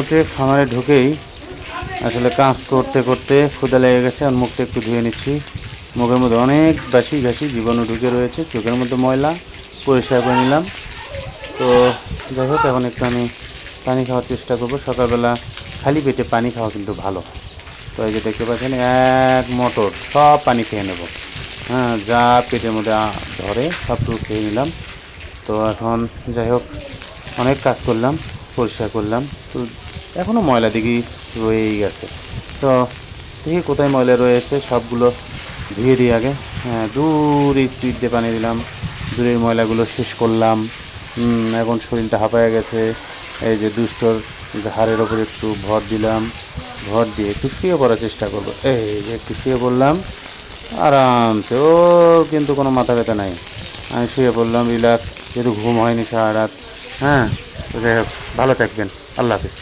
উঠে খামারে ঢুকেই আসলে কাজ করতে করতে ক্ষুধা লেগে গেছে, আর মুখটা একটু ধুয়ে নিচ্ছি। মুখের মধ্যে অনেক বাসি ঘাসি জীবাণু ঢুকে রয়েছে, চোখের মধ্যে ময়লা, পরিষ্কার করে নিলাম। তো যাই হোক, এখন একটু আমি পানি খাওয়ার চেষ্টা করব। সকালবেলা খালি পেটে পানি খাওয়া কিন্তু ভালো। তো এই যে দেখতে পাচ্ছেন, এক মোটর সব পানি খেয়ে নেব। হ্যাঁ, যা পেটের মধ্যে ধরে সবটুকু খেয়ে নিলাম। তো এখন যাই হোক, অনেক কাজ করলাম, পরিষ্কার করলাম। তো এখনও ময়লা দিঘি রয়েই গেছে। তো দেখি কোথায় ময়লা রয়েছে, সবগুলো ধুয়ে দিই আগে। হ্যাঁ, দূরে স্পিড দিয়ে পানি দিলাম, দূরের ময়লাগুলো শেষ করলাম। এখন শরীরটা হাঁপায়ে গেছে। এই যে দুষ্টর ঘাড়ের ওপর একটু ভর দিলাম, ভর দিয়ে একটু শুয়ে পড়ার চেষ্টা করবো। এই যে একটু শুয়ে পড়লাম আরামসে, ও কিন্তু কোনো মাথা ব্যথা নাই। আমি শুয়ে পড়লাম রিল্যাক্স, যেহেতু ঘুম হয়নি সারা রাত। হ্যাঁ, তো যাই হোক, ভালো থাকবেন। আল্লাহ হাফিজ।